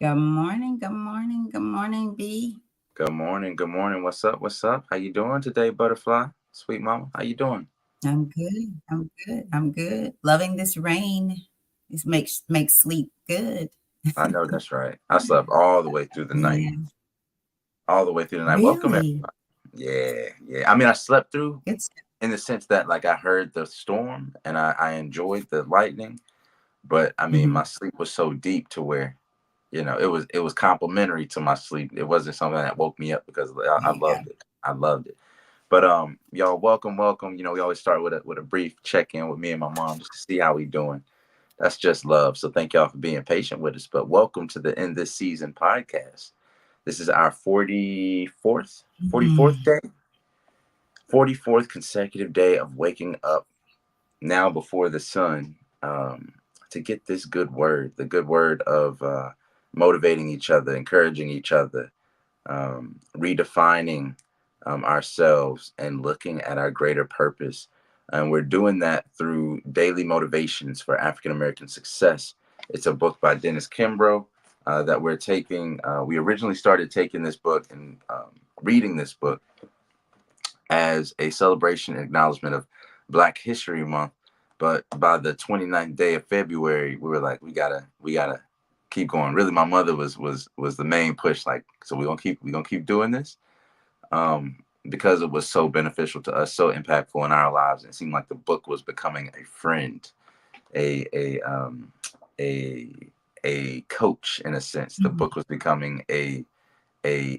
Good morning, good morning, good morning, B. Good morning. Good morning. What's up? What's up? How you doing today, butterfly? Sweet mama, how you doing? I'm good. I'm good. I'm good. Loving this rain. This makes sleep good. I know that's right. I slept all the way through the night. Yeah. All the way through the night. Welcome Really? everybody. Yeah, yeah. I mean, I slept through It's in the sense that like I heard the storm and I enjoyed the lightning, but I mean mhm. my sleep was so deep to where, it was complimentary to my sleep. It wasn't something that woke me up because There I you go. loved it. I loved it. But y'all, welcome, welcome. We always start with a brief check in with me and my mom just to see how we doing. That's just love. So thank y'all for being patient with us. But welcome to the End This Season podcast. This is our 44th Mhm. day, 44th consecutive day of waking up now before the sun, to get this good word, the good word of motivating each other, encouraging each other, redefining ourselves and looking at our greater purpose. And we're doing that through Daily Motivations for African American Success. It's a book by Dennis Kimbro that we're taking. We originally started taking this book and reading this book as a celebration and acknowledgement of Black History Month. But by the 29th day of February, we were like, we gotta keep going. Really, my mother was the main push. Like, so we're gonna keep doing this, because it was so beneficial to us, so impactful in our lives. And it seemed like the book was becoming a friend, a a coach in a sense. The Mhm. book was becoming a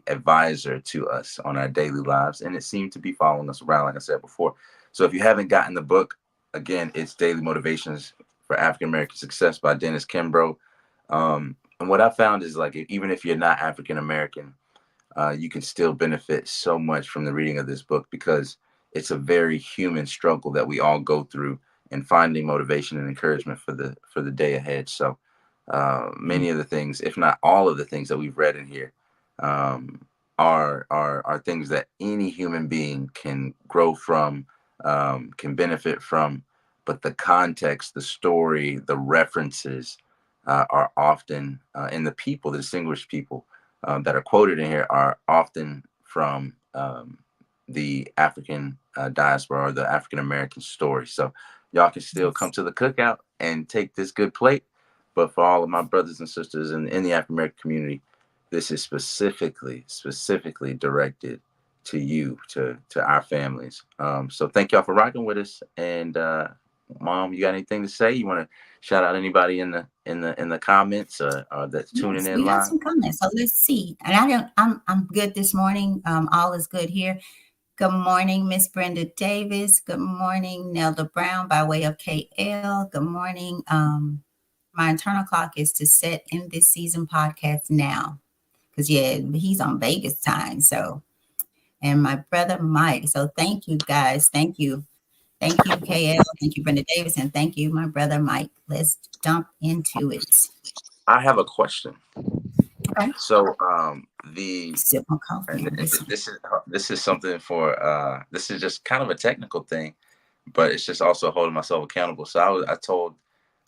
advisor to us on our daily lives, and it seemed to be following us around, like I said before. So if you haven't gotten the book, again, it's Daily Motivations for African American Success by Dennis Kimbro. And what I found is like even if you're not African American, you can still benefit so much from the reading of this book because it's a very human struggle that we all go through in finding motivation and encouragement for the day ahead. So many of the things, if not all of the things that we've read in here, um, are things that any human being can grow from, can benefit from. But the context, the story, the references are often in the people, the distinguished people that are quoted in here are often from the African diaspora or the African American story. So y'all can still come Yes. to the cookout and take this good plate. But for all of my brothers and sisters in the African American community, this is specifically directed to you, to our families. So thank y'all for rocking with us. And Mom, you got anything to say? You want to shout out anybody in the comments that's tuning Yes, in we have live? some comments. So let's see. And I'm good this morning. All is good here. Good morning, Miss Brenda Davis. Good morning, Nelda Brown by way of KL. Good morning. My internal clock is to set in this season podcast now. Because yeah, he's on Vegas time. So and my brother Mike. So thank you guys. Thank you. Thank you, KL. Thank you, Brenda Davis, and thank you, my brother Mike. Let's jump into it. I have a question. Okay. So the Sip my coffee and on this one. this is something for this is just kind of a technical thing, but it's just also holding myself accountable. So I told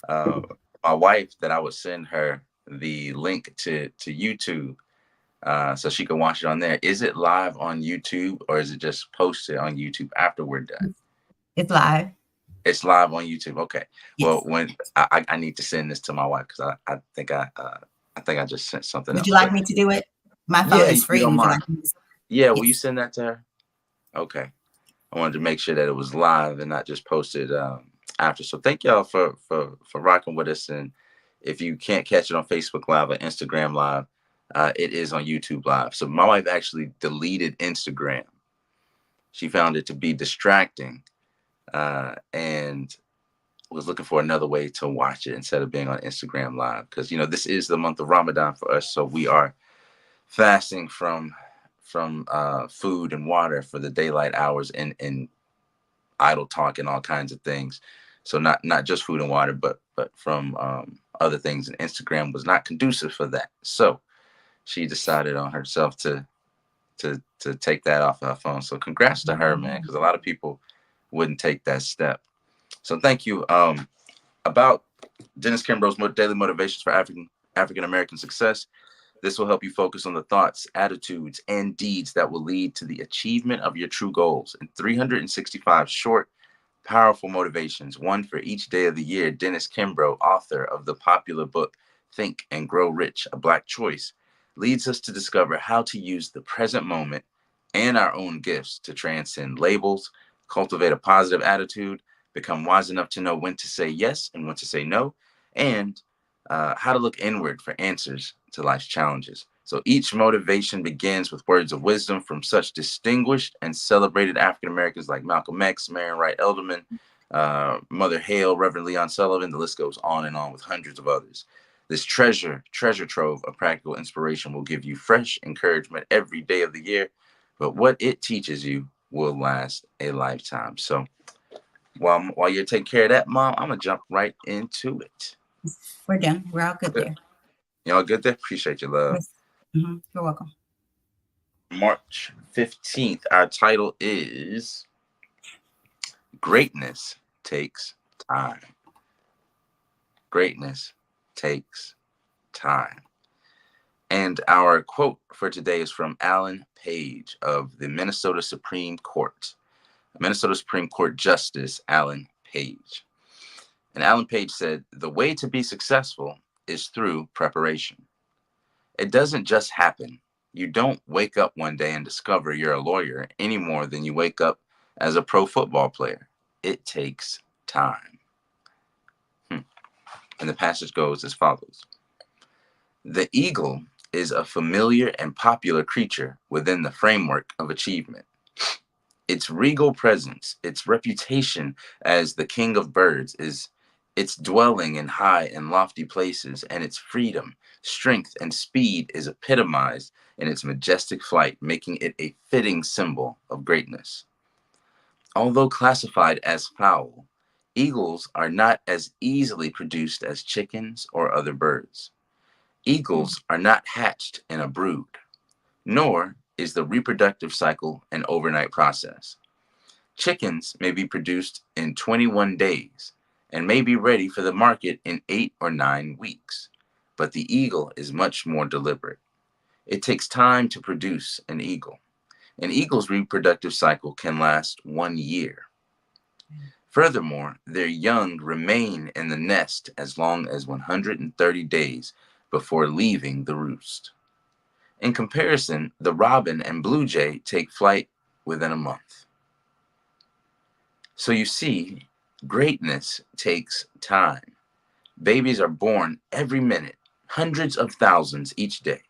uh, my wife that I would send her the link to YouTube so she can watch it on there. Is it live on YouTube or is it just posted on YouTube after we're done? It's live. It's live on YouTube. Okay. Well, Yes. when I need to send this to my wife because I think I just sent something Would you else. like But me to do it? My yeah, phone is if you free. don't Would you mind. like me to? Yeah, will you Yes. send that to her? Okay. I wanted to make sure that it was live and not just posted after. So thank y'all for rocking with us. And if you can't catch it on Facebook Live or Instagram Live, it is on YouTube Live. So my wife actually deleted Instagram. She found it to be distracting and was looking for another way to watch it instead of being on Instagram Live. Because this is the month of Ramadan for us, so we are fasting from food and water for the daylight hours and idle talk and all kinds of things. So not just food and water, but from other things. And Instagram was not conducive for that. So she decided on herself to take that off of her phone. So congrats to her, man, because a lot of people wouldn't take that step. So thank you. About Dennis Kimbro's Daily Motivations for African American Success. This will help you focus on the thoughts, attitudes, and deeds that will lead to the achievement of your true goals. In 365 short, powerful motivations, one for each day of the year, Dennis Kimbro, author of the popular book Think and Grow Rich, A Black Choice, leads us to discover how to use the present moment and our own gifts to transcend labels, cultivate a positive attitude, become wise enough to know when to say yes and when to say no, and how to look inward for answers to life's challenges. So each motivation begins with words of wisdom from such distinguished and celebrated African Americans like Malcolm X, Marion Wright Edelman, Mother Hale, Reverend Leon Sullivan. The list goes on and on with hundreds of others. This treasure trove of practical inspiration will give you fresh encouragement every day of the year, but what it teaches you will last a lifetime. So while you're taking care of that, Mom, I'm gonna jump right into it. We're done. We're all good Good. there. Y'all good there? Appreciate your love. Yes. You're welcome. March 15th, our title is Greatness Takes Time. Greatness takes time. And our quote for today is from Alan Page of the Minnesota Supreme Court. Minnesota Supreme Court Justice Alan Page. And Alan Page said, "The way to be successful is through preparation. It doesn't just happen. You don't wake up one day and discover you're a lawyer any more than you wake up as a pro football player. It takes time." And the passage goes as follows. The eagle is a familiar and popular creature within the framework of achievement. Its regal presence, its reputation as the king of birds, is its dwelling in high and lofty places, and its freedom, strength, and speed is epitomized in its majestic flight, making it a fitting symbol of greatness. Although classified as fowl, eagles are not as easily produced as chickens or other birds. Eagles are not hatched in a brood, nor is the reproductive cycle an overnight process. Chickens may be produced in 21 days and may be ready for the market in 8 or 9 weeks, but the eagle is much more deliberate. It takes time to produce an eagle. An eagle's reproductive cycle can last 1 year. Furthermore, their young remain in the nest as long as 130 days before leaving the roost. In comparison, the robin and blue jay take flight within a month. So you see, greatness takes time. Babies are born every minute, hundreds of thousands each day.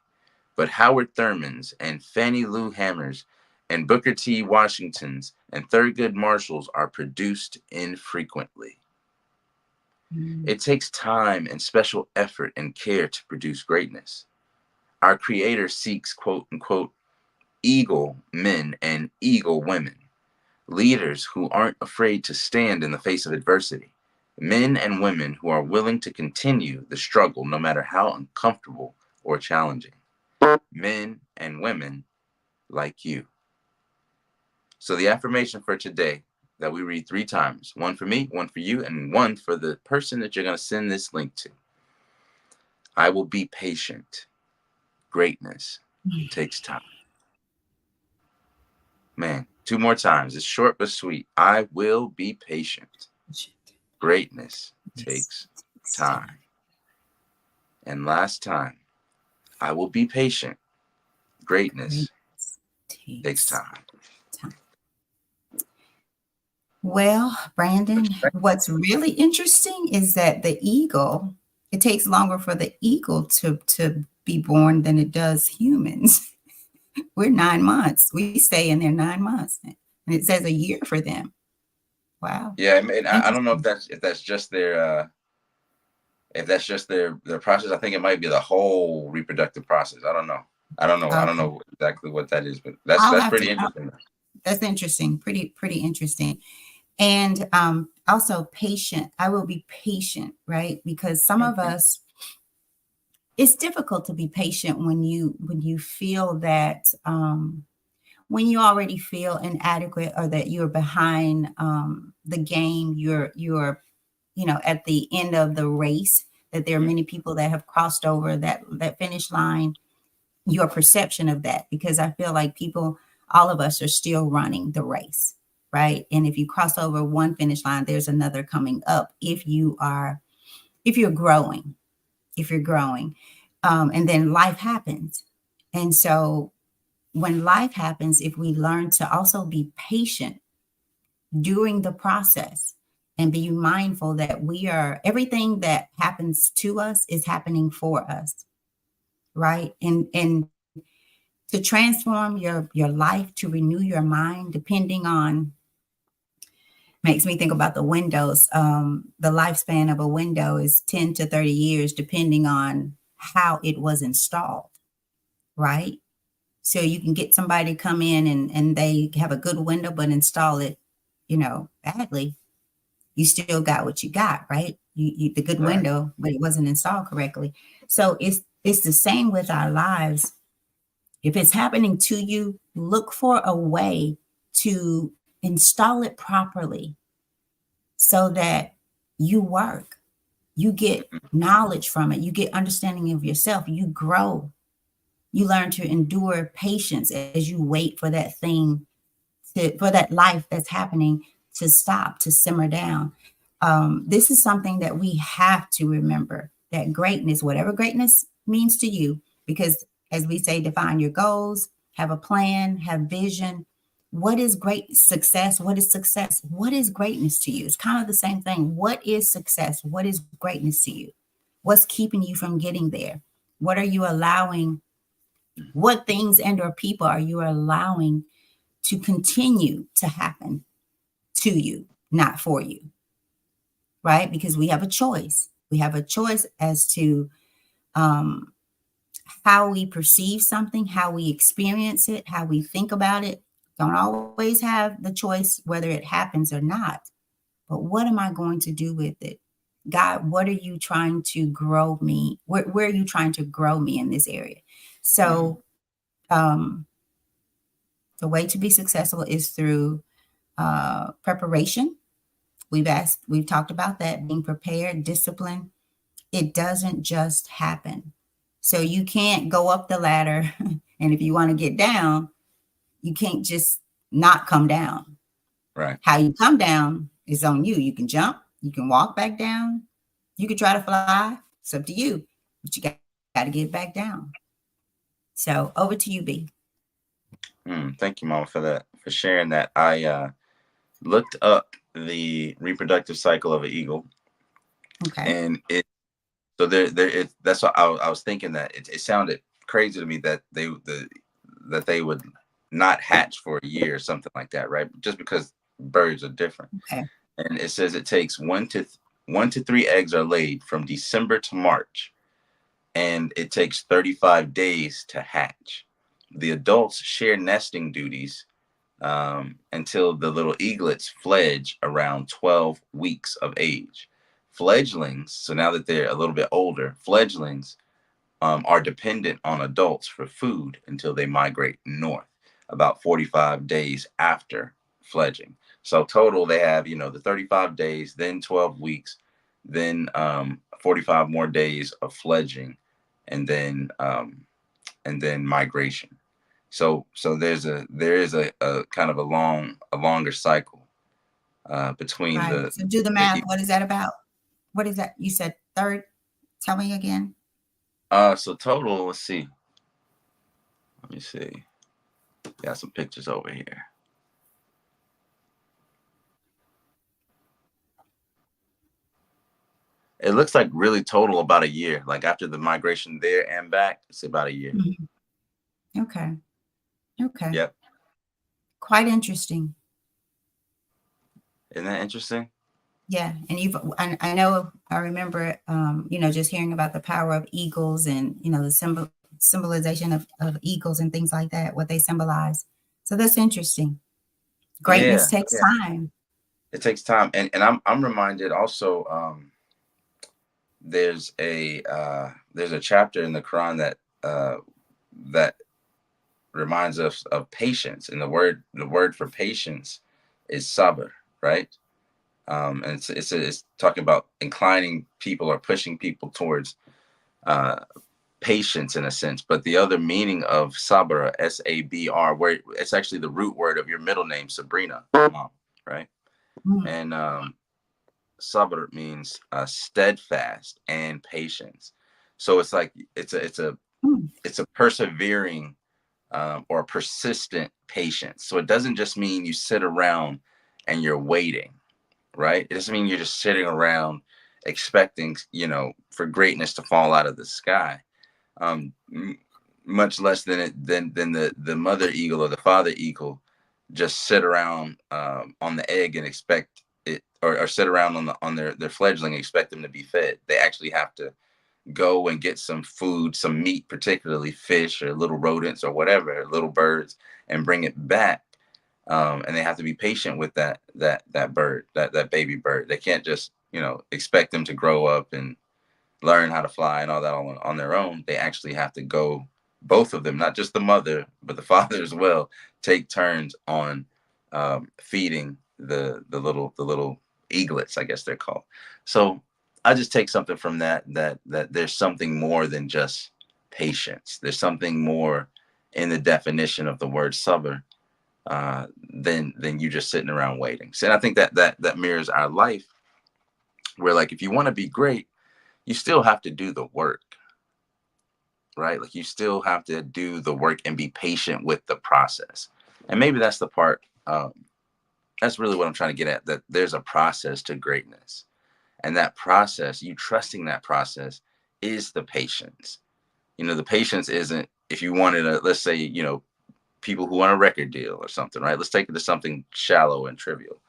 But Howard Thurmans and Fannie Lou Hammers and Booker T. Washingtons and Thurgood Marshalls are produced infrequently. It takes time and special effort and care to produce greatness. Our Creator seeks, quote unquote, eagle men and eagle women, leaders who aren't afraid to stand in the face of adversity, men and women who are willing to continue the struggle no matter how uncomfortable or challenging. Men and women like you. So the affirmation for today that we read 3 times, one for me, one for you, and one for the person that you're going to send this link to. I will be patient. Greatness takes time. Man, 2 more times. It's short but sweet. I will be patient. Greatness takes time. And last time, I will be patient. Greatness takes time. Well, Brandon, what's really interesting is that the eagle, it takes longer for the eagle to be born than it does humans. We're 9 months. We stay in there 9 months. And it says a year for them. Wow. Yeah, and I don't know if that's just their process. I think it might be the whole reproductive process. I don't know. I don't know exactly what that is, but that's pretty interesting. That's interesting. Pretty interesting. And also patient. I will be patient, right? Because some of us, it's difficult to be patient when you feel that when you already feel inadequate or that you're behind the game, you're at the end of the race, that there are many people that have crossed over that finish line, your perception of that, because I feel like people, all of us are still running the race, right? And if you cross over one finish line, there's another coming up. If you're growing, if you're growing, and then life happens. And so when life happens, if we learn to also be patient during the process and be mindful that everything that happens to us is happening for us, right? And to transform your life, to renew your mind, depending on, makes me think about the windows. The lifespan of a window is 10 to 30 years, depending on how it was installed, right? So you can get somebody to come in and they have a good window, but install it, badly. You still got what you got, right? You the good Right. window, but it wasn't installed correctly. So it's the same with our lives. If it's happening to you, look for a way to install it properly so that you work, you get knowledge from it, you get understanding of yourself, you grow, you learn to endure patience as you wait for that thing for that life that's happening to stop, to simmer down. This is something that we have to remember, that greatness, whatever greatness means to you, because as we say, define your goals, have a plan, have vision. What is great success? What is success? What is greatness to you? It's kind of the same thing. What is success? What is greatness to you? What's keeping you from getting there? What are you allowing? What things and or people are you allowing to continue to happen to you, not for you, right? Because we have a choice. We have a choice as to um, how we perceive something, how we experience it, how we think about it. Don't always have the choice whether it happens or not. But what am I going to do with it? God, what are you trying to grow me? Where are you trying to grow me in this area? Mm. So the way to be successful is through preparation. We've talked about that, being prepared, discipline. It doesn't just happen. So you can't go up the ladder, and if you want to get down, you can't just not come down. Right. How you come down is on you. You can jump, you can walk back down, you can try to fly. It's up to you, but you got to get back down. So over to you, B. Thank you, Mama, for sharing that. I looked up the reproductive cycle of an eagle, Okay. and so that's what I was thinking, that it sounded crazy to me that that they would not hatch for a year or something like that, right? Just because birds are different. Okay. And it says it takes 1 to 3 eggs are laid from December to March, and it takes 35 days to hatch. The adults share nesting duties until the little eaglets fledge around 12 weeks of age. Fledglings, so now that they're a little bit older, fledglings are dependent on adults for food until they migrate north, about 45 days after fledging. So total, they have, the 35 days, then 12 weeks, then 45 more days of fledging, and then migration. So there is a kind of a longer cycle between Right. the So do the the math. What is that about? What is that? You said third. Tell me again. so total, let's see. Let me see. Got some pictures over here. It looks like really total about a year. Like after the migration there and back, it's about a year. Mhm. Okay. Okay. Yep. Quite interesting. Isn't that interesting? Yeah. And I know, I remember, just hearing about the power of eagles and, the symbolization of eagles and things like that, what they symbolize. So that's interesting. Greatness Yeah. takes Yeah. time. It takes time. And I'm reminded also, there's a chapter in the Quran that reminds us of patience. And the word for patience is sabr, right? And it's talking about inclining people or pushing people towards uh, patience in a sense. But the other meaning of sabra, S-A-B-R, where it's actually the root word of your middle name, Sabrina, mom, right? Mm, And sabr means steadfast and patience. So it's like mm, it's a persevering or persistent patience. So it doesn't just mean you sit around and you're waiting, right? It doesn't mean you're just sitting around expecting, for greatness to fall out of the sky. Um, Much less than the mother eagle or the father eagle just sit around on the egg and expect it, or sit around on their fledgling and expect them to be fed. They actually have to go and get some food, some meat, particularly fish or little rodents or whatever, little birds, and bring it back. And they have to be patient with that bird, that baby bird. They can't just expect them to grow up and learn how to fly and all that on their own. They actually have to go, both of them, not just the mother but the father as well, take turns on feeding the little eaglets, I guess they're called. So I just take something from that there's something more than just patience. There's something more in the definition of the word sabr than you just sitting around waiting. So, and I think that mirrors our life, where like if you want to be great, you still have to do the work, right? Like you still have to do the work and be patient with the process. And maybe that's the part. That's really what I'm trying to get at. That there's a process to greatness, and that process, you trusting that process, is the patience. The patience isn't if you wanted to, let's say, people who want a record deal or something, right? Let's take it to something shallow and trivial.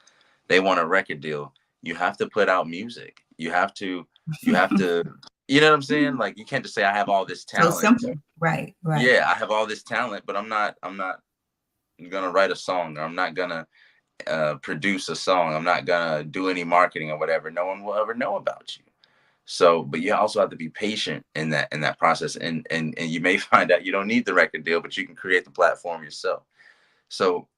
They want a record deal. You have to put out music. You have to, you know what I'm saying? Like you can't just say I have all this so talent. simple. Right, right. Yeah, I have all this talent, but I'm not gonna write a song, or I'm not gonna produce a song. I'm not gonna do any marketing or whatever. No one will ever know about you. So, but you also have to be patient in that process, and you may find out you don't need the record deal, but you can create the platform yourself. So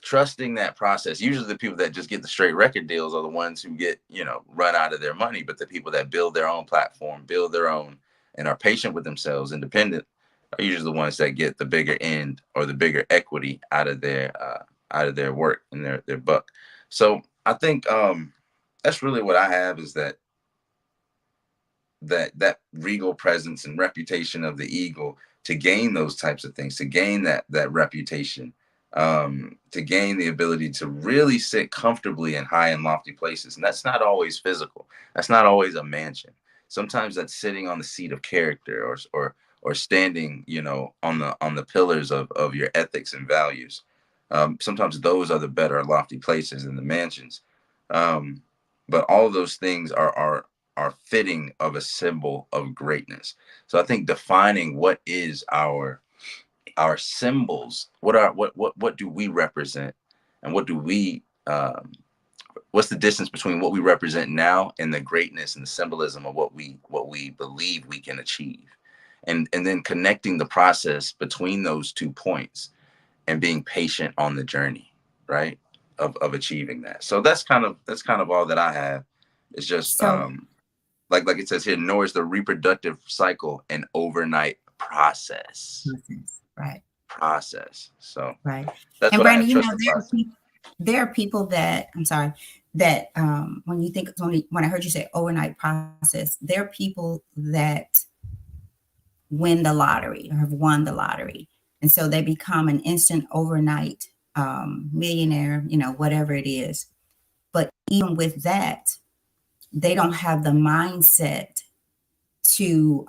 trusting that process. Usually the people that just get the straight record deals are the ones who get, run out of their money. But the people that build their own platform, build their own, and are patient with themselves, independent, are usually the ones that get the bigger end or the bigger equity out of their work and their buck. So I think that's really what I have, is that regal presence and reputation of the eagle, to gain those types of things, to gain that reputation, to gain the ability to really sit comfortably in high and lofty places. And that's not always physical. That's not always a mansion. Sometimes that's sitting on the seat of character, or standing, on the pillars of your ethics and values. Sometimes those are the better lofty places than the mansions. Um, but all of those things are fitting of a symbol of greatness. So I think defining what is our symbols, what do we represent, and what's the distance between what we represent now and the greatness and the symbolism of what we believe we can achieve, and then connecting the process between those 2 points and being patient on the journey, right, of achieving that. So that's kind of all that I have. It's just So, like it says here, nor is the reproductive cycle an overnight right, process. So right. that's And what I Brandon, have. Trust the process. there are people that, I'm sorry, that when you think, when I heard you say overnight process, there are people that win the lottery or have won the lottery. And so they become an instant overnight millionaire, whatever it is. But even with that, they don't have the mindset to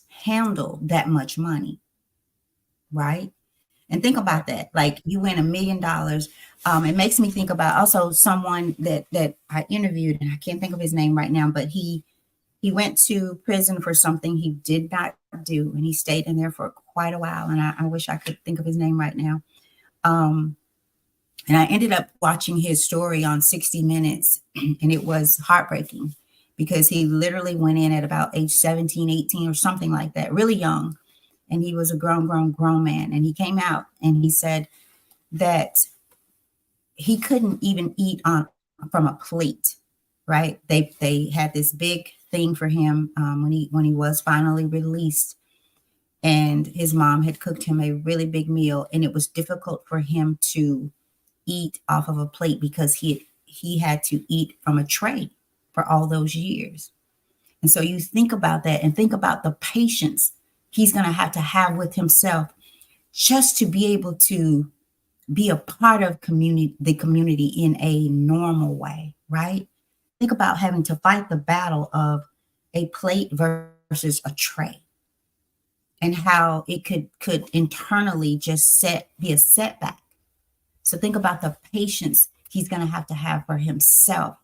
handle that much money, right? And think Right. about that. Like you win $1 million. It makes me think about also someone that I interviewed, and I can't think of his name right now, but he went to prison for something he did not do, and he stayed in there for quite a while. And I wish I could think of his name right now. Um, and I ended up watching his story on 60 Minutes, and it was heartbreaking because he literally went in at about age 17, 18, or something like that, really young. And he was a grown man. And he came out and he said that he couldn't even eat on from a plate, right? They had this big thing for him when he was finally released, and his mom had cooked him a really big meal, and it was difficult for him to eat off of a plate because he had to eat from a tray for all those years. And so you think about that and think about the patience he's going to have with himself just to be able to be a part of the community in a normal way, right? Think about having to fight the battle of a plate versus a tray, and how it could internally just be a setback. So think about the patience he's going to have for himself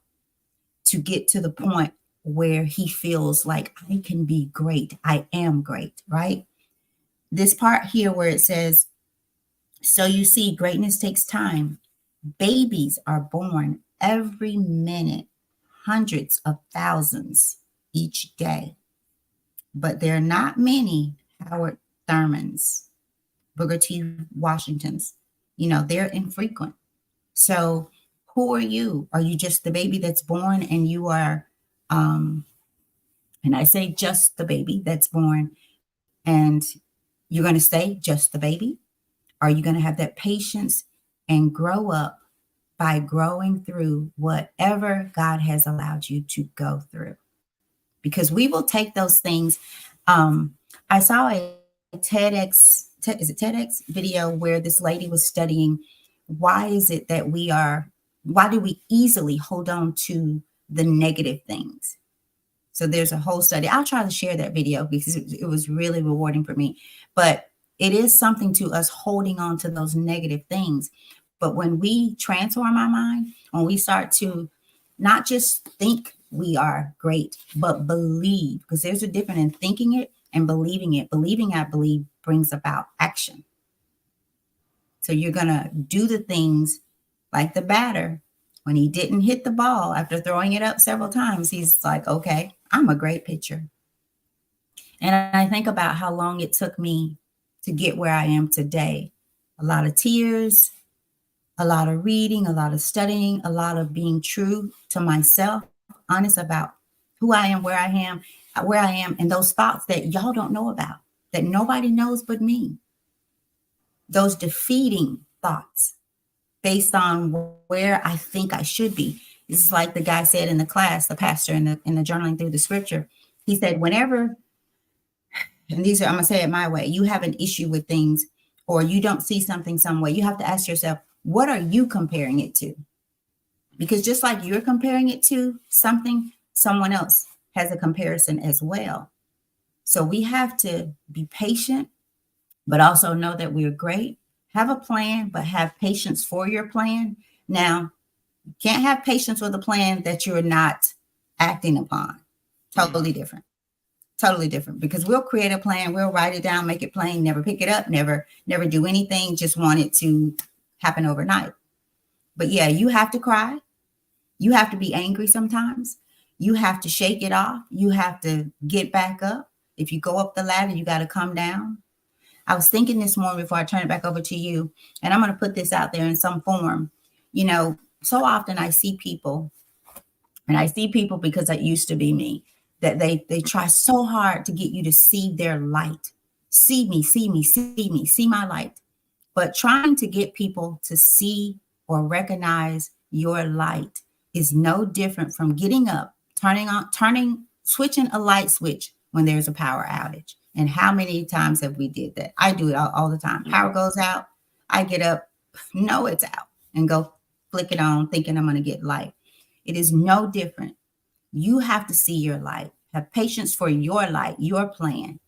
to get to the point where he feels like I can be great. I am great, right? This part here where it says, so you see, greatness takes time. Babies are born every minute, hundreds of thousands each day. But there are not many Howard Thurmans, Booker T. Washingtons. They're infrequent. So who are you? Are you just the baby that's born and you are, and I say just the baby that's born, and you're going to stay just the baby? Are you going to have that patience and grow up by growing through whatever God has allowed you to go through? Because we will take those things. I saw a TEDx video where this lady was studying why do we easily hold on to the negative things. So there's a whole study. I'll try to share that video because it was really rewarding for me. But it is something to us holding on to those negative things. But when we transform our mind, when we start to not just think we are great, but believe, because there's a difference in thinking it and believing it. Believing, I believe, brings about action. So you're going to do the things like the batter. When he didn't hit the ball after throwing it up several times, he's like, okay, I'm a great pitcher. And I think about how long it took me to get where I am today. A lot of tears, a lot of reading, a lot of studying, a lot of being true to myself, honest about who I am, where I am, and those thoughts that y'all don't know about, that nobody knows but me. Those defeating thoughts based on where I think I should be. This is like the guy said in the class, the pastor in the journaling through the scripture. He said, whenever, and I'm going to say it my way, you have an issue with things or you don't see something some way, you have to ask yourself, what are you comparing it to? Because just like you're comparing it to something, someone else has a comparison as well. So we have to be patient, but also know that we're great. Have a plan, but have patience for your plan. Now, you can't have patience with a plan that you're not acting upon. Totally different. Totally different. Because we'll create a plan, we'll write it down, make it plain, never pick it up, never do anything, just want it to happen overnight. But yeah, you have to cry. You have to be angry sometimes. You have to shake it off. You have to get back up. If you go up the ladder, you got to come down. I was thinking this morning before I turn it back over to you, and I'm going to put this out there in some form. So often I see people, and I see people because it used to be me, that they try so hard to get you to see their light. See me, see me, see me, see my light. But trying to get people to see or recognize your light is no different from getting up, switching a light switch when there's a power outage. And how many times have we did that? I do it all the time. Power goes out. I get up, know it's out, and go flick it on thinking I'm going to get light. It is no different. You have to see your light. Have patience for your light, your plan.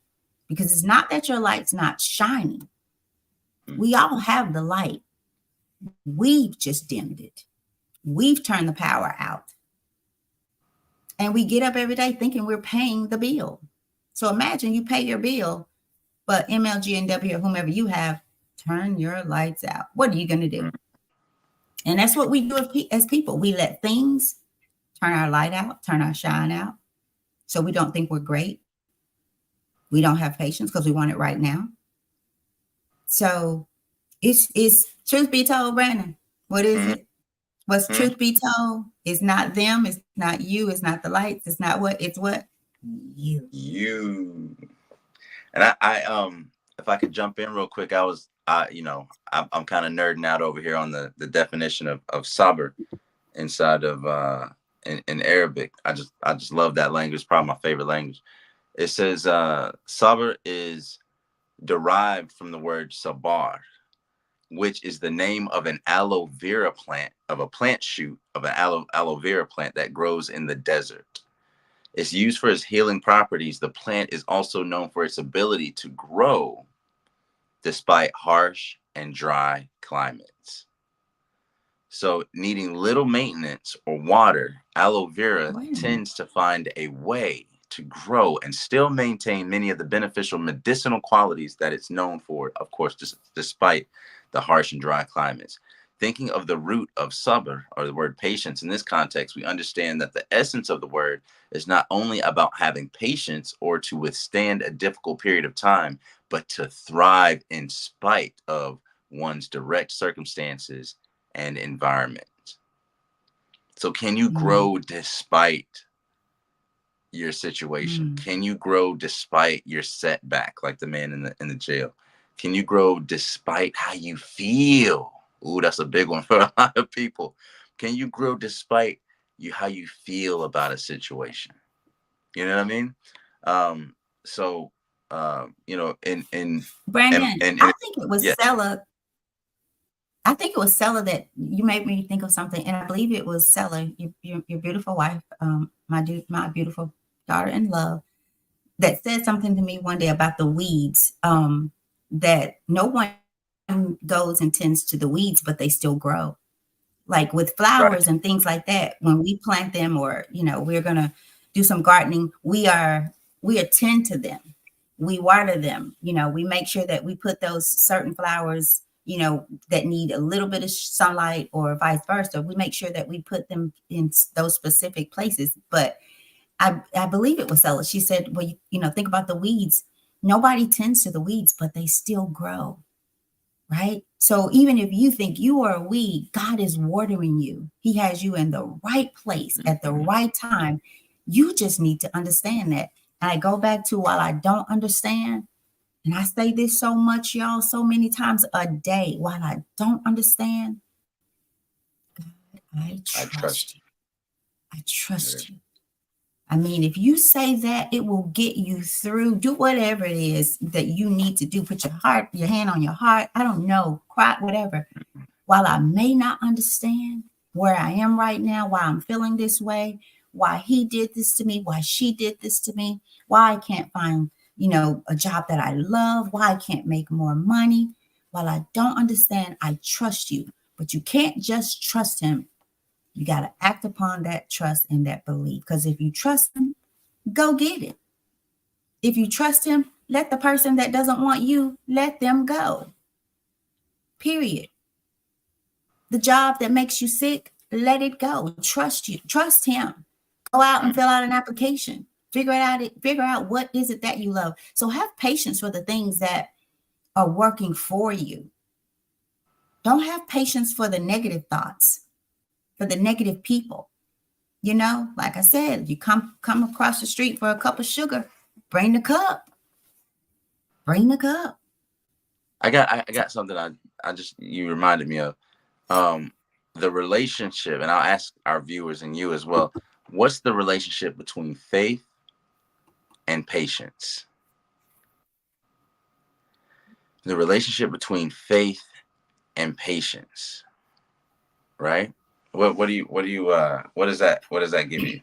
Because it's not that your light's not shining. We all have the light. We've just dimmed it. We've turned the power out. And we get up every day thinking we're paying the bill. So imagine you pay your bill, but MLG&W or whomever you have, turn your lights out. What are you going to do? And that's what we do as people. We let things turn our light out, turn our shine out. So we don't think we're great. We don't have patience because we want it right now. So it's truth be told, Brandon, what is it? What's Hmm? truth be told, it's not them, it's not you, it's not the lights, it's not what, it's what? You. You. And if I could jump in real quick, I'm kind of nerding out over here on the definition of sabr inside of in Arabic. I just love that language. It's probably my favorite language. It says sabr is derived from the word sabar, which is the name of an aloe vera plant, of a plant shoot of an aloe vera plant that grows in the desert. It's used for its healing properties. The plant is also known for its ability to grow despite harsh and dry climates. So, needing little maintenance or water, aloe vera Wait a minute. tends to find a way to grow and still maintain many of the beneficial medicinal qualities that it's known for, of course, despite the harsh and dry climates. Thinking of the root of sabr, or the word patience, in this context, we understand that the essence of the word is not only about having patience or to withstand a difficult period of time, but to thrive in spite of one's direct circumstances and environment. So, can you Mm, grow despite your situation? mm, Can you grow despite your setback, like the man in the jail? Can you grow despite how you feel? Ooh, that's a big one for a lot of people. Can you grow despite how you feel about a situation? You know what I mean? Um, so Brandon, and I think it was yeah, Stella. I think it was Stella that you made me think of something, and I believe it was Stella, your beautiful wife, my beautiful daughter in love, that said something to me one day about the weeds. That no one goes and tends to the weeds, but they still grow. Like with flowers right, and things like that, when we plant them, or we're gonna do some gardening, we attend to them, we water them, we make sure that we put those certain flowers, that need a little bit of sunlight, or vice versa. We make sure that we put them in those specific places. But I believe it was Ella. She said, well, think about the weeds. Nobody tends to the weeds, but they still grow, right? So even if you think you are a weed, God is watering you. He has you in the right place at the mm-hmm, right time. You just need to understand that. And I go back to, while I don't understand, and I say this so much, y'all, so many times a day, while I don't understand, I I trust trust you. I trust you. you. I mean, if you say that, it will get you through. Do whatever it is that you need to do. Put your hand on your heart. I don't know, cry, whatever. While I may not understand where I am right now, why I'm feeling this way, why he did this to me, why she did this to me, why I can't find, a job that I love, why I can't make more money. While I don't understand, I trust you. But you can't just trust him. You got to act upon that trust and that belief. Because if you trust him, go get it. If you trust him, let the person that doesn't want you, let them go. Period. The job that makes you sick, let it go. Trust you. Trust him. Go out and Mm. fill out an application. Figure out what is it that you love. So have patience for the things that are working for you. Don't have patience for the negative thoughts, for the negative people. Like I said, you come across the street for a cup of sugar, bring the cup. Bring the cup. I got something I just you reminded me of. Um, the relationship, and I'll ask our viewers and you as well. What's the relationship between faith and patience? The relationship between faith and patience, right? What does that give you?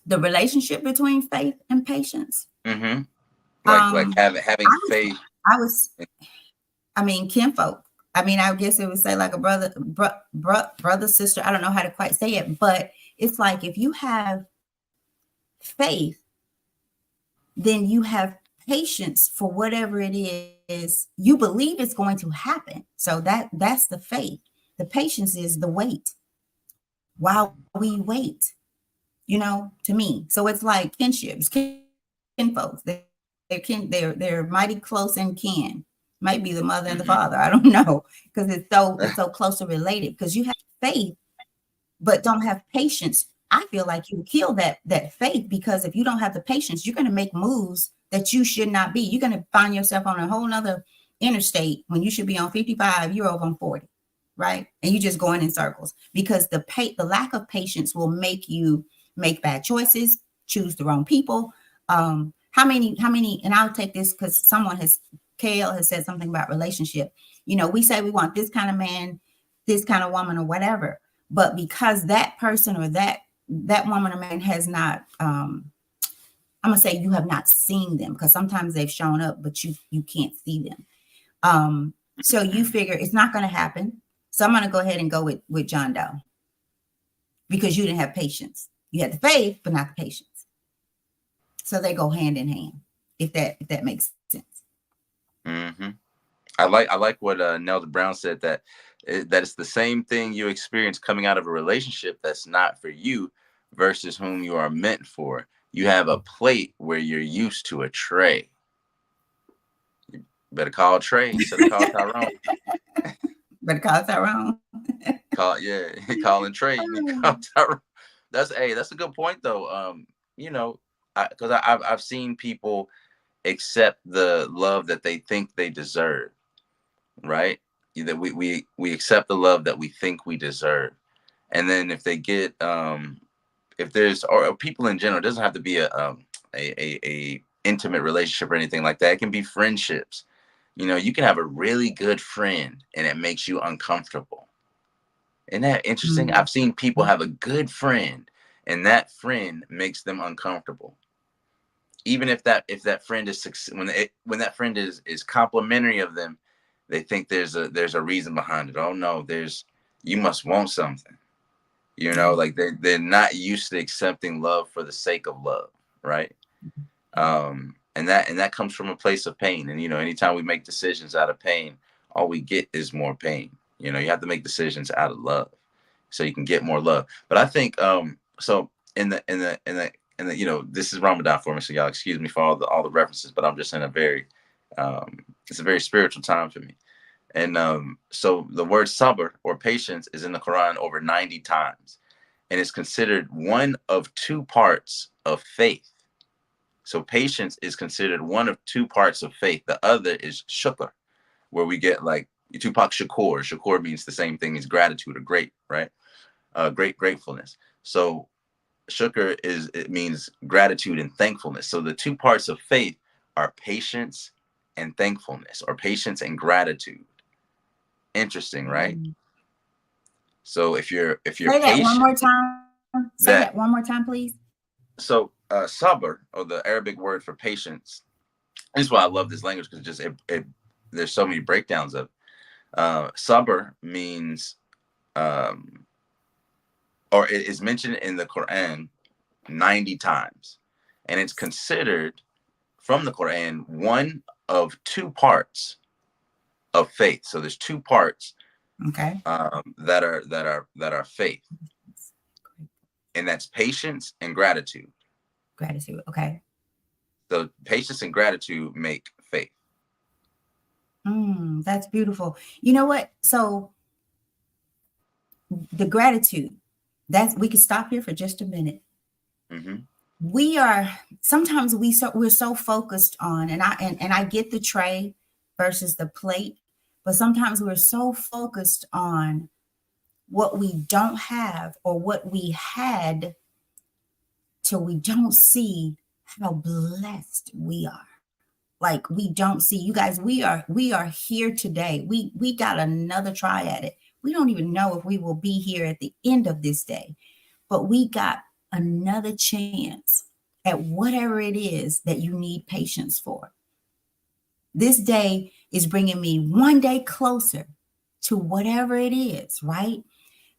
The relationship between faith and patience. Mm-hmm. Like Um, having I was, faith. I was, I mean, kinfolk. I mean, I guess it would say like a brother, sister. I don't know how to quite say it, but it's like if you have faith, then you have patience for whatever it is you believe it's going to happen. So that's the faith. The patience is the wait while we wait. To me. So it's like kinships, kinfolks. They're mighty close in kin. Might be the mother and the father. I Mm-hmm. don't know, because it's so closely related. Because you have faith, but don't have patience, I feel like you kill that faith, because if you don't have the patience, you're going to make moves that you should not be. You're going to find yourself on a whole nother interstate when you should be on 55. You're over on 40, right? And you're just going in circles, because the lack of patience will make you make bad choices, choose the wrong people. How many, and I'll take this because KL has said something about relationship. We say we want this kind of man, this kind of woman, or whatever. But because that person or that woman or man has not, I'm gonna say, you have not seen them, because sometimes they've shown up, but you can't see them. So you figure it's not going to happen. So I'm going to go ahead and go with John Doe, because you didn't have patience. You had the faith, but not the patience. So they go hand in hand, if that makes sense. Mm-hmm. I like what Nelda Brown said, that it's the same thing you experience coming out of a relationship that's not for you versus whom you are meant for. You have a plate where you're used to a tray. You better call Trey instead of call Tyrone. But call Tyrone. Yeah, calling Trey. You need to call Tyrone. That's a good point though. You know, because I've seen people accept the love that they think they deserve, right? That we accept the love that we think we deserve, and then if they get if there's, or people in general, it doesn't have to be a intimate relationship or anything like that. It can be friendships. You can have a really good friend and it makes you uncomfortable. Isn't that interesting? Mm. I've seen people have a good friend and that friend makes them uncomfortable. Even if that friend is when that friend is complimentary of them, they think there's a reason behind it. Oh no, you must want something. Like they're not used to accepting love for the sake of love, right? And that comes from a place of pain. And anytime we make decisions out of pain, all we get is more pain. You have to make decisions out of love so you can get more love. But I think so in the this is Ramadan for me, so y'all excuse me for all the references, but I'm just in a very it's a very spiritual time for me. And so the word sabr, or patience, is in the Quran over 90 times, and it's considered one of two parts of faith. So patience is considered one of two parts of faith. The other is shukr, where we get like Tupac Shakur. Shakur means the same thing as gratitude or great, right? Great gratefulness. So shukr it means gratitude and thankfulness. So the two parts of faith are patience and thankfulness, or patience and gratitude. Interesting, right? Mm. So if you're Say that one patient, more time. Say that that one more time, please. so sabr, or the Arabic word for patience. This is why I love this language, because there's so many breakdowns of it. Sabr means, or it is mentioned in the Quran 90 times, and it's considered from the Quran one of two parts of faith. So there's two parts Okay. that are faith, and that's patience and gratitude. Gratitude. Okay. So patience and gratitude make faith. That's beautiful. You know what? So the gratitude, we could stop here for just a minute. Mm-hmm. Sometimes we're so focused on, and I get the tray versus the plate, but sometimes we're so focused on what we don't have or what we had, till we don't see how blessed we are. Like, we don't see, you guys, we are here today. We got another try at it. We don't even know if we will be here at the end of this day, but we got another chance at whatever it is that you need patience for. This day is bringing me one day closer to whatever it is, right?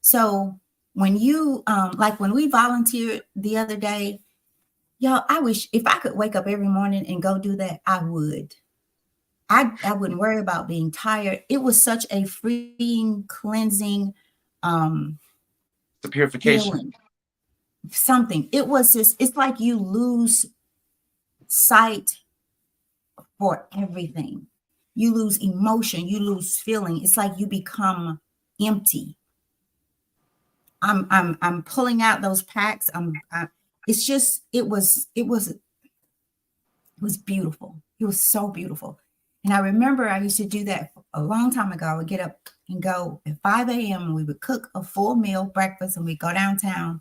So when you, like when we volunteered the other day, y'all, I wish if I could wake up every morning and go do that, I would. I wouldn't worry about being tired. It was such a freeing, cleansing, The purification. feeling. Something. It was just, it's like you lose sight for everything. You lose emotion, you lose feeling. It's like you become empty. I'm pulling out those packs. It's just it was beautiful. It was so beautiful. And I remember I used to do that a long time ago. I would get up and go at 5 a.m. and we would cook a full meal breakfast and we'd go downtown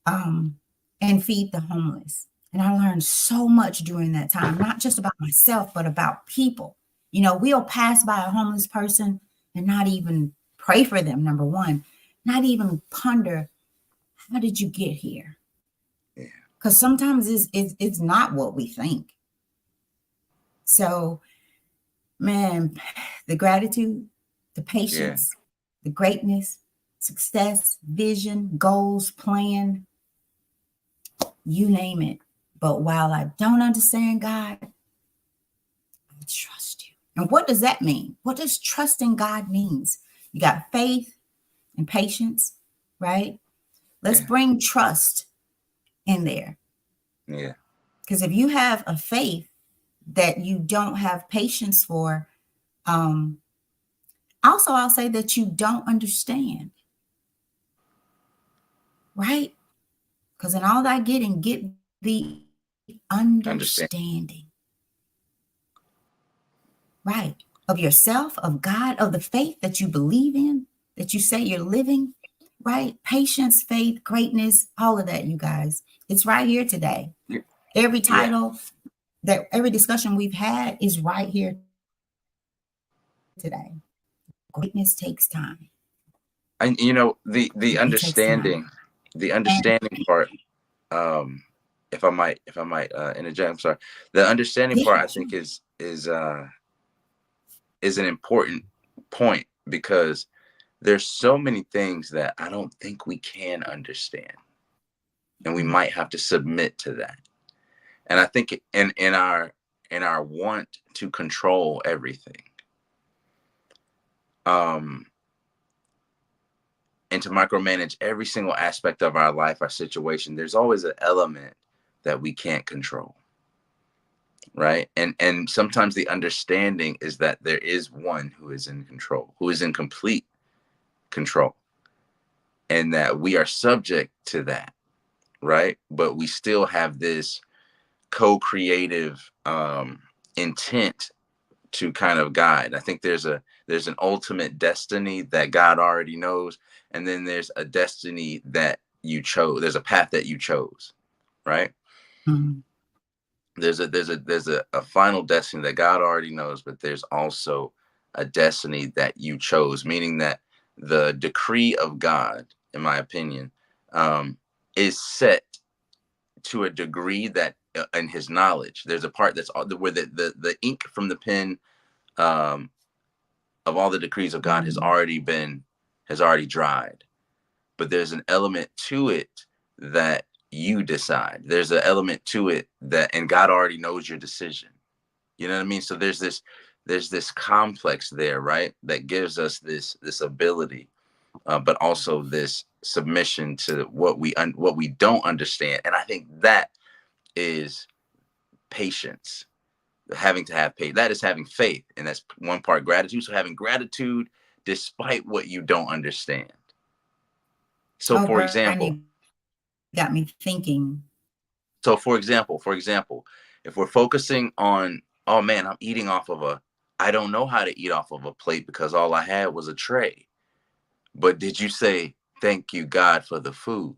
um, and feed the homeless. And I learned so much during that time, not just about myself, but about people. You know, we'll pass by a homeless person and not even pray for them, number one, not even ponder, how did you get here? Yeah. Because sometimes it's not what we think. So, man, the gratitude, the Yeah. patience, the greatness, success, vision, goals, plan, you name it. But while I don't understand God, I trust you. And what does that mean? What does trusting God means? You got faith and patience, right? Let's Yeah. bring trust in there. Yeah. Because if you have a faith that you don't have patience for, um, also I'll say that you don't understand, right? Because in all thy getting, get the Understand. understanding, right? Of yourself, of God, of the faith that you believe in, that you say you're living, right? Patience, faith, greatness, all of that, you guys. It's right here today. Every Yeah. title, that every discussion we've had is right here today. Greatness takes time. And you know, It takes time. the And understanding part, if I might interject, I'm sorry. The understanding yeah, part I sure. think is an important point, because there's so many things that I don't think we can understand, and we Mm, might have to submit to that. And I think in our want to control everything, um and to micromanage every single aspect of our life, our situation, there's always an element that we can't control, right? And sometimes the understanding is that there is one who is in control, who is in complete control, and that we are subject to that, right? But we still have this co-creative intent to kind of guide. I think there's an ultimate destiny that God already knows, and then there's a destiny that you chose. There's a path that you chose, right? mm, There's a final destiny that God already knows, but there's also a destiny that you chose, meaning that the decree of God, in my opinion, is set to a degree that in His knowledge. There's a part that's where the ink from the pen um, of all the decrees of God mm, has already dried. But there's an element to it that you decide. There's an element to it that, and God already knows your decision. You know what I mean? So there's this complex there, right? That gives us this ability, but also this submission to what we don't understand. And I think that is patience. Having to have faith, that is having faith, and that's one part gratitude. So having gratitude despite what you don't understand. So oh, for Brandon, you example, got me thinking. for example, if we're focusing on, oh man, I'm eating off of a, I don't know how to eat off of a plate because all I had was a tray. But did you say thank you God for the food?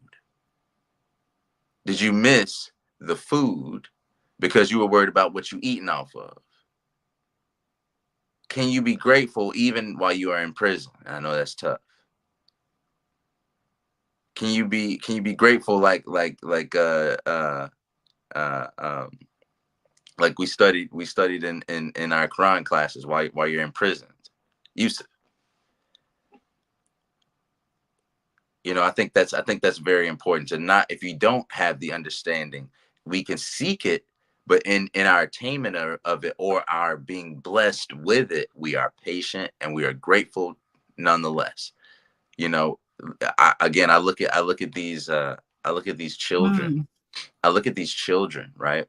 Did you miss the food because you were worried about what you eating off of? Can you be grateful even while you are in prison? I know that's tough. Can you be grateful uh um like we studied in our Quran classes while you're in prison. Yusuf, you know, I think that's very important to not, if you don't have the understanding, we can seek it, but in our attainment of it, or our being blessed with it, we are patient and we are grateful nonetheless. You know, again, I look at these I look at these children. Mm, I look at these children, right?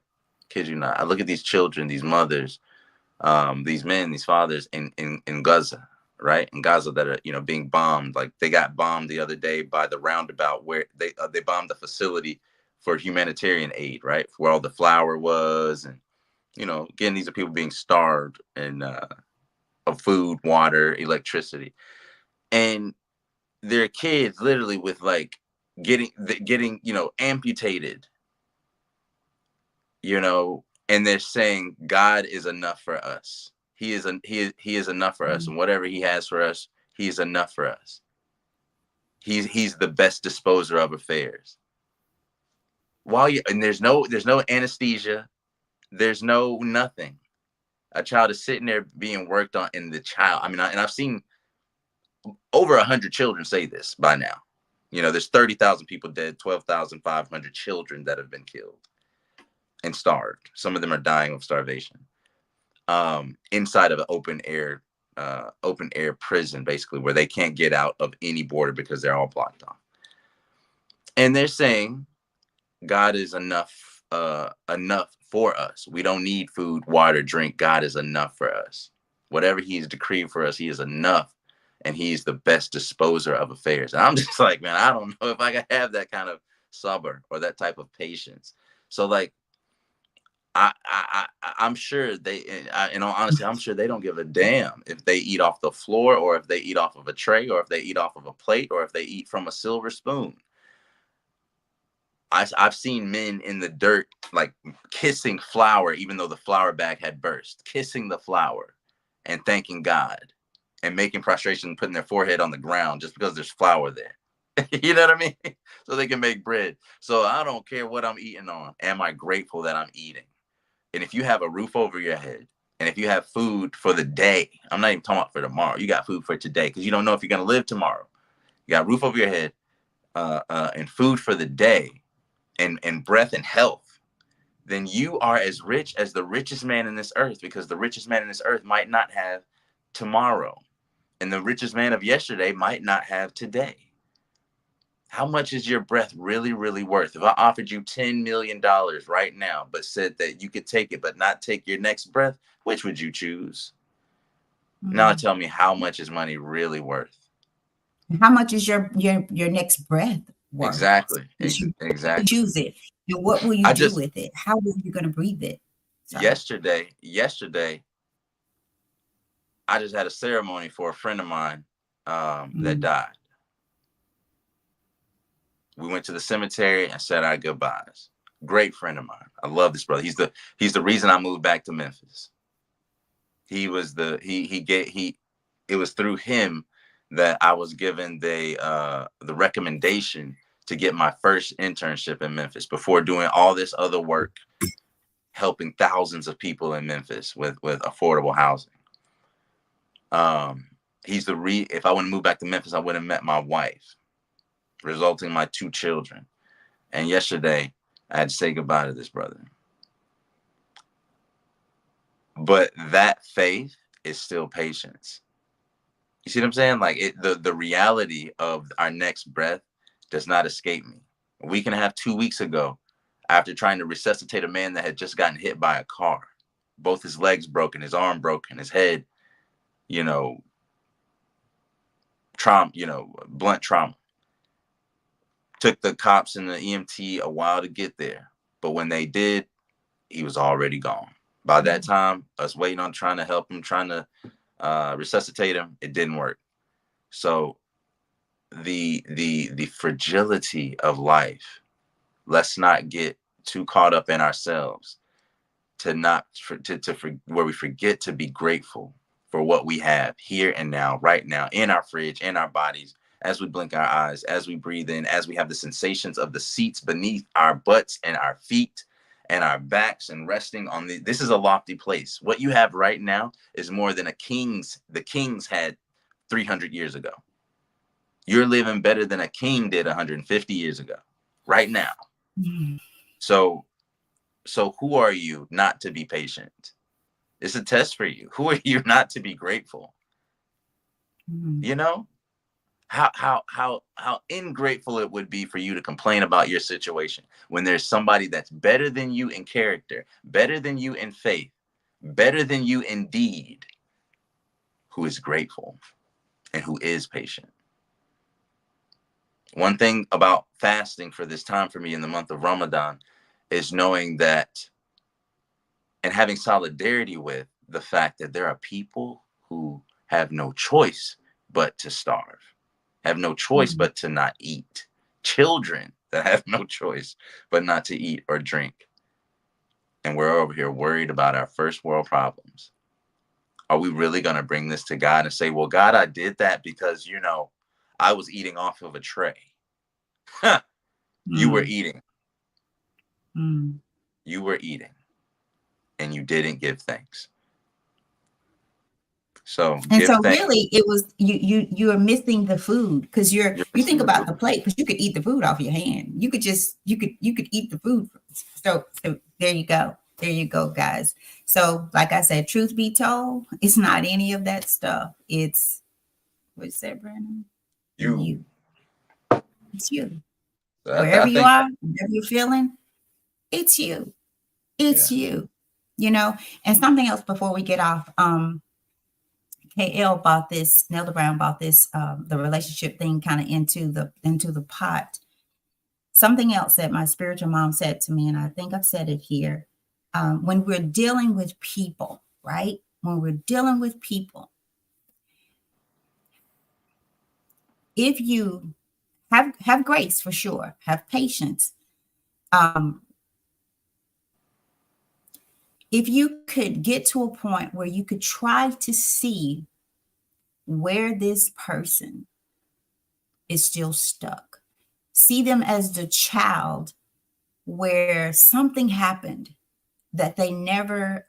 Kid you not. I look at these children, these mothers, these men, these fathers in Gaza. right? In Gaza that are, being bombed. Like they got bombed the other day by the roundabout where they bombed the facility for humanitarian aid, right? Where all the flour was. And, again, these are people being starved and of food, water, electricity. And there are kids literally with like getting, amputated, and they're saying God is enough for us. He is enough for us, and whatever he has for us, he is enough for us. He's the best disposer of affairs. And there's no anesthesia, there's no nothing. A child is sitting there being worked on, and the child. I mean, and I've seen over 100 children say this by now. There's 30,000 people dead, 12,500 children that have been killed and starved. Some of them are dying of starvation. Inside of an open air prison, basically, where they can't get out of any border because they're all blocked off. And they're saying God is enough for us. We don't need food, water, drink. God is enough for us. Whatever he's decreed for us, he is enough. And he's the best disposer of affairs. And I'm just like, man, I don't know if I can have that kind of sabr or that type of patience. So like, I'm sure in all honesty, I'm sure they don't give a damn if they eat off the floor or if they eat off of a tray or if they eat off of a plate or if they eat from a silver spoon. I've seen men in the dirt, like kissing flour, even though the flour bag had burst, kissing the flour and thanking God and making prostration, putting their forehead on the ground just because there's flour there. You know what I mean? So they can make bread. So I don't care what I'm eating on. Am I grateful that I'm eating? And if you have a roof over your head, and if you have food for the day, I'm not even talking about for tomorrow. You got food for today because you don't know if you're going to live tomorrow. You got a roof over your head and food for the day and breath and health. Then you are as rich as the richest man in this earth, because the richest man in this earth might not have tomorrow. And the richest man of yesterday might not have today. How much is your breath really, really worth? If I offered you $10 million right now, but said that you could take it, but not take your next breath, which would you choose? Now tell me, how much is money really worth? How much is your next breath worth? Exactly. You Exactly. choose it. And what will you do with it? How are you going to breathe it? Yesterday, I just had a ceremony for a friend of mine that died. We went to the cemetery and said our goodbyes. Great friend of mine. I love this brother. He's the reason I moved back to Memphis. He was it was through him that I was given the recommendation to get my first internship in Memphis before doing all this other work, helping thousands of people in Memphis with affordable housing. If I wouldn't move back to Memphis, I would have met my wife, resulting in my 2 children. And yesterday, I had to say goodbye to this brother. But that faith is still patience. You see what I'm saying? Like the reality of our next breath does not escape me. A week and a half, 2 weeks ago, after trying to resuscitate a man that had just gotten hit by a car, both his legs broken, his arm broken, his head, trauma, blunt trauma. Took the cops and the EMT a while to get there. But when they did, he was already gone. By that time, us waiting on trying to help him, trying to resuscitate him, it didn't work. So the fragility of life, let's not get too caught up in ourselves where we forget to be grateful for what we have here and now, right now, in our fridge, in our bodies, as we blink our eyes, as we breathe in, as we have the sensations of the seats beneath our butts and our feet and our backs and resting on this is a lofty place. What you have right now is more than the kings had 300 years ago. You're living better than a king did 150 years ago, right now. So who are you not to be patient? It's a test for you. Who are you not to be grateful? How ungrateful it would be for you to complain about your situation when there's somebody that's better than you in character, better than you in faith, better than you in deed, who is grateful. and who is patient. One thing about fasting for this time for me in the month of Ramadan is knowing that and having solidarity with the fact that there are people who have no choice but to starve, have no choice Mm. but to not eat, children that have no choice but not to eat or drink. And we're over here worried about our first world problems. Are we really going to bring this to God and say, well, God, I did that because, I was eating off of a tray? You were Mm. eating. Mm. You were eating and you didn't give thanks. So And give so thanks. really it was you are missing the food because You're you missing think the about food. the plate because you could eat the food off your hand. You could just you could eat the food. So there you go. There you go, guys. So like I said, truth be told, it's not any of that stuff. It's what you said, Brandon? You. You. It's you. I Wherever you think, are, whatever you're feeling, it's you. It's yeah. you. You know, and something else before we get off. KL bought this, Nelda Brown bought this, the relationship thing kind of into the pot. Something else that my spiritual mom said to me, and I think I've said it here. When we're dealing with people, right? When we're dealing with people, if you have grace for sure, have patience. Um, if you could get to a point where you could try to see where this person is still stuck, see them as the child where something happened that they never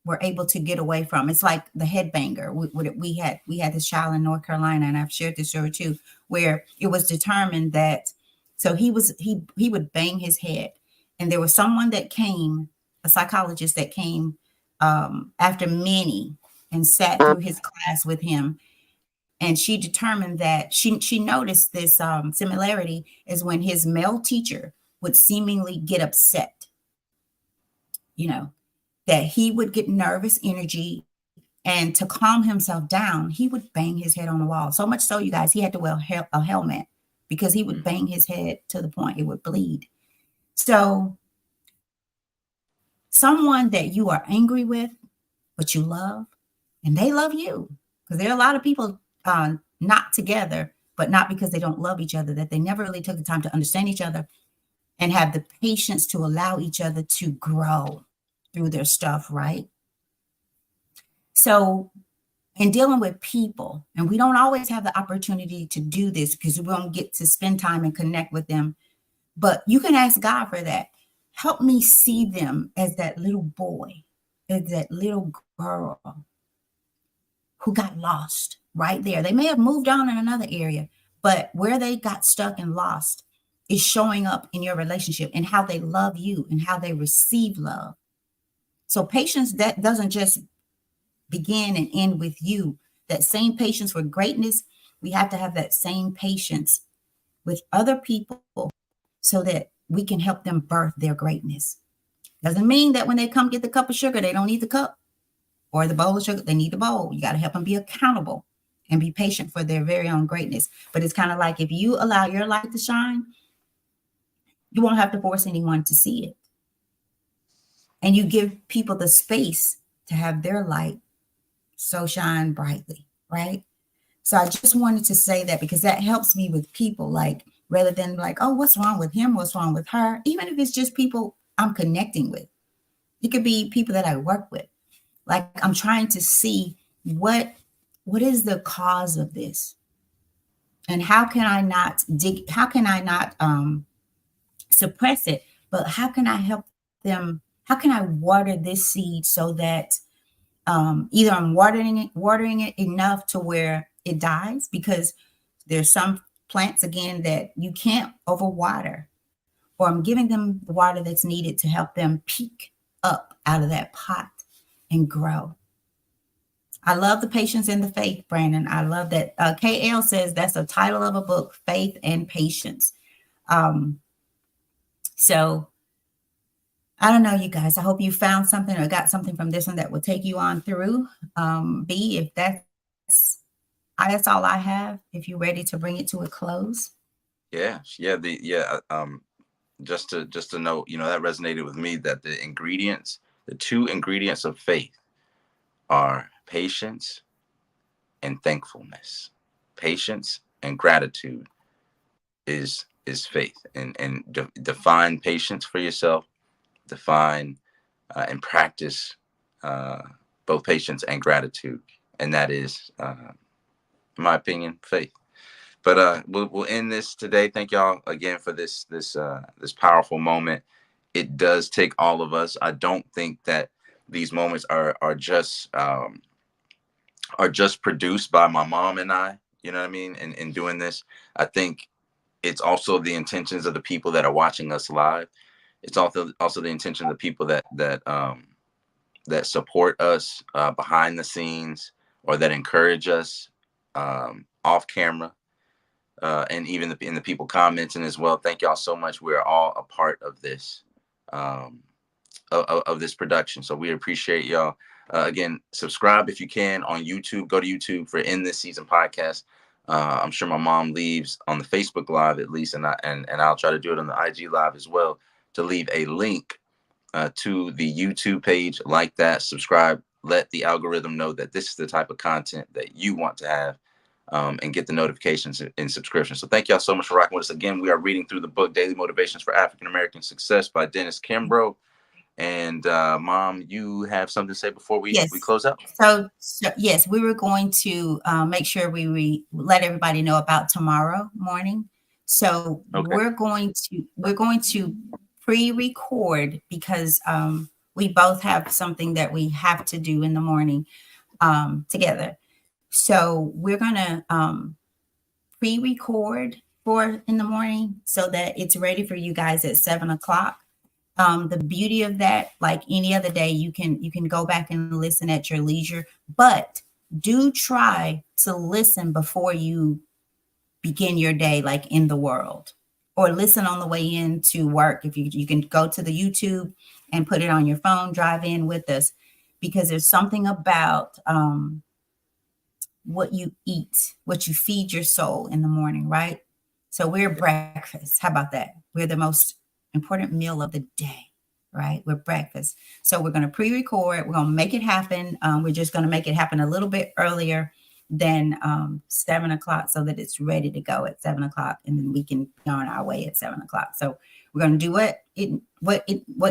were able to get away from. It's like the headbanger. We had this child in North Carolina, and I've shared this story too, where it was determined that so he would bang his head, and there was someone that came, a psychologist that came after many and sat through his class with him, and she determined that she noticed this similarity is when his male teacher would seemingly get upset, you know, that he would get nervous energy, and to calm himself down, he would bang his head on the wall. So much so, you guys, he had to wear a helmet because he would bang his head to the point it would bleed. So, someone that you are angry with, but you love, and they love you, because there are a lot of people not together, but not because they don't love each other, that they never really took the time to understand each other and have the patience to allow each other to grow through their stuff, right? So, in dealing with people, and we don't always have the opportunity to do this because we don't get to spend time and connect with them, but you can ask God for that. Help me see them as that little boy, as that little girl who got lost right there. They may have moved on in another area, but where they got stuck and lost is showing up in your relationship and how they love you and how they receive love. So patience that doesn't just begin and end with you. That same patience for greatness, we have to have that same patience with other people so that we can help them birth their greatness. Doesn't mean that when they come get the cup of sugar, they don't need the cup or the bowl of sugar. They need the bowl. You got to help them be accountable and be patient for their very own greatness. But it's kind of like if you allow your light to shine, you won't have to force anyone to see it. And you give people the space to have their light so shine brightly, right? So I just wanted to say that because that helps me with people, like rather than like, oh, what's wrong with him? What's wrong with her? Even if it's just people I'm connecting with, it could be people that I work with. Like I'm trying to see what what is the cause of this, and how can I not dig? How can I not suppress it? But how can I help them? How can I water this seed so that either I'm watering it enough to where it dies, because there's some plants again that you can't overwater, or I'm giving them the water that's needed to help them peak up out of that pot and grow. I love the patience and the faith, Brandon. I love that. KL says that's the title of a book, Faith and Patience. Um, so I don't know, you guys. I hope you found something or got something from this one that will take you on through. B, if that's That's all I have. If you're ready to bring it to a close. Just to note, that resonated with me, that the two ingredients of faith are patience and thankfulness. Patience and gratitude is faith, and define patience for yourself. Define and practice uh, both patience and gratitude, and that is, in my opinion, faith. But we'll end this today. Thank y'all again for this powerful moment. It does take all of us. I don't think that these moments are just produced by my mom and I. You know what I mean? And in doing this, I think it's also the intentions of the people that are watching us live. It's also the intention of the people that support us behind the scenes, or that encourage us off camera, and even in the people commenting as well. Thank y'all so much. We're all a part of this, um, of this production. So we appreciate y'all. Again, subscribe if you can on YouTube. Go to YouTube for In This Season podcast. I'm sure my mom leaves on the Facebook Live at least, and I'll try to do it on the IG Live as well, to leave a link to the YouTube page. Like that, subscribe, let the algorithm know that this is the type of content that you want to have, and get the notifications and subscriptions. So thank y'all so much for rocking with us. Again, we are reading through the book Daily Motivations for African American Success by Dennis Kimbro. And Mom, you have something to say before we Yes. close out? So yes, we were going to make sure let everybody know about tomorrow morning. So Okay. we're going to pre-record, because we both have something that we have to do in the morning together. So we're gonna pre-record for in the morning so that it's ready for you guys at 7 o'clock. The beauty of that, like any other day, you can go back and listen at your leisure, but do try to listen before you begin your day, like in the world, or listen on the way into work. If you can go to the YouTube and put it on your phone, drive in with us, because there's something about what you eat, what you feed your soul in the morning, right? So we're breakfast. How about that? We're the most important meal of the day, right? We're breakfast. So we're going to pre-record. We're going to make it happen. We're just going to make it happen a little bit earlier than 7 o'clock, so that it's ready to go at 7 o'clock, and then we can be on our way at 7 o'clock. So we're going to do what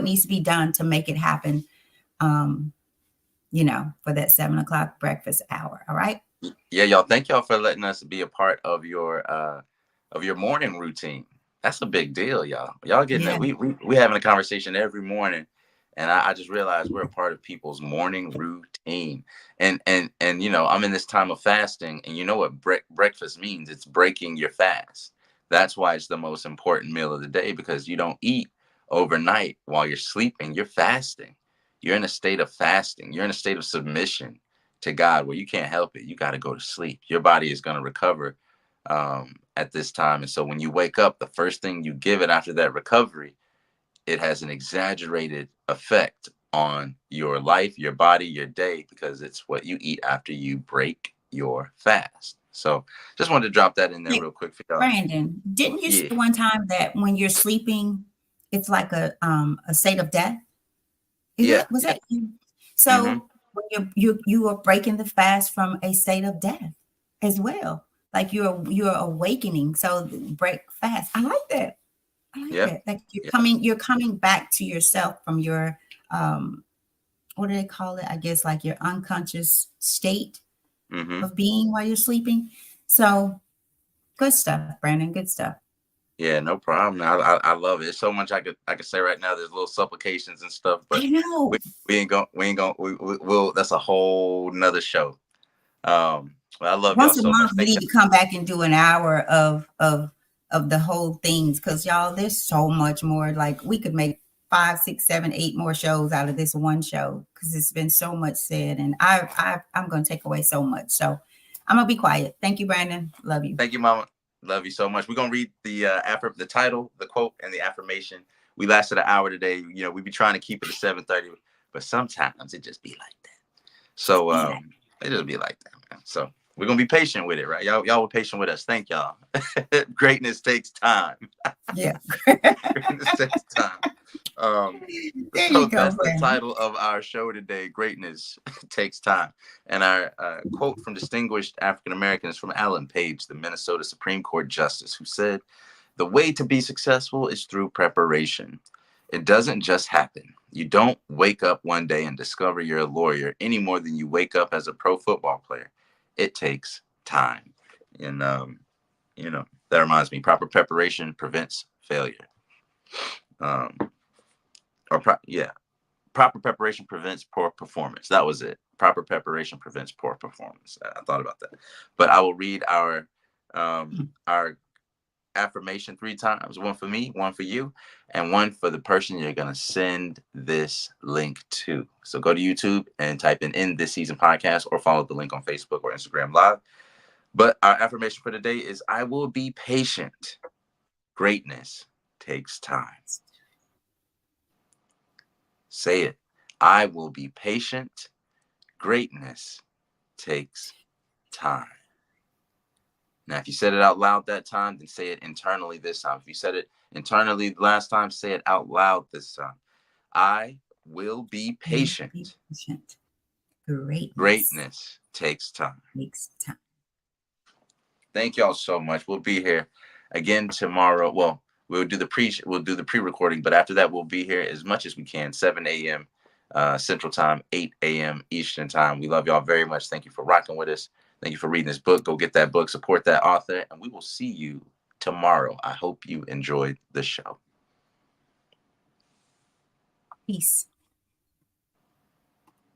needs to be done to make it happen. For that 7 o'clock breakfast hour. All right. Yeah, y'all. Thank y'all for letting us be a part of your morning routine. That's a big deal, y'all. Y'all getting Yeah. that? We having a conversation every morning, and I just realized we're a part of people's morning routine. And I'm in this time of fasting, and you know what breakfast means? It's breaking your fast. That's why it's the most important meal of the day, because you don't eat overnight while you're sleeping. You're fasting. You're in a state of fasting. You're in a state of submission to God, where you can't help it. You got to go to sleep. Your body is going to recover at this time. And so when you wake up, the first thing you give it after that recovery, it has an exaggerated effect on your life, your body, your day, because it's what you eat after you break your fast. So just wanted to drop that in there Hey, real quick for y'all. Brandon, didn't you say Yeah. one time that when you're sleeping, it's like a state of death? Is Yeah. that was Yeah. that you? Mm-hmm. So when you are breaking the fast from a state of death as well. Like you're awakening. So break fast. I like that. I like Yeah. that. Like Yeah. you're coming back to yourself from your um what do they call it? I guess like your unconscious state Mm-hmm. of being while you're sleeping. So good stuff, Brandon. Good stuff. Yeah, no problem. I love it. There's so much I could say right now. There's little supplications and stuff, but I know. we, we ain't going we'll that's a whole nother show. Well, I love y'all Once a so much. month we Thank need to come back and do an hour of the whole things, because y'all, there's so much more. Like we could make 5, 6, 7, 8 more shows out of this one show, because it's been so much said, and I'm going to take away so much. So I'm gonna be quiet. Thank you, Brandon. Love you. Thank you, Mama. Love you so much. We're gonna read the title, the quote, and the affirmation. We lasted an hour today. We be trying to keep it at 7:30, but sometimes it just be like that. Just So be like, it just be like that, man. So We're gonna be patient with it, right? Y'all were patient with us. Thank y'all. Greatness takes time. Yeah. Greatness takes time. There So you go, that's the Brandon. title of our show today. Greatness takes time. And our quote from distinguished African Americans from Alan Page, the Minnesota Supreme Court Justice, who said, "The way to be successful is through preparation. It doesn't just happen. You don't wake up one day and discover you're a lawyer any more than you wake up as a pro football player. It takes time." And that reminds me, proper preparation prevents failure. Um, yeah, proper preparation prevents poor performance. That was it. Proper preparation prevents poor performance. I thought about that, but I will read our affirmation 3 times. One for me, one for you, and one for the person you're gonna send this link to. So go to YouTube and type in this season podcast, or follow the link on Facebook or Instagram Live. But our affirmation for today is, I will be patient. Greatness takes time. Say it. I will be patient. Greatness takes time. Now, if you said it out loud that time, then say it internally this time. If you said it internally last time, say it out loud this time. I will be Be patient. patient. Greatness Greatness takes time. takes time. Thank y'all so much. We'll be here again tomorrow. Well, we'll do the pre-recording, but after that, we'll be here as much as we can. 7 a.m. Central Time, 8 a.m. Eastern Time. We love y'all very much. Thank you for rocking with us. Thank you for reading this book. Go get that book, support that author, and we will see you tomorrow. I hope you enjoyed the show. Peace.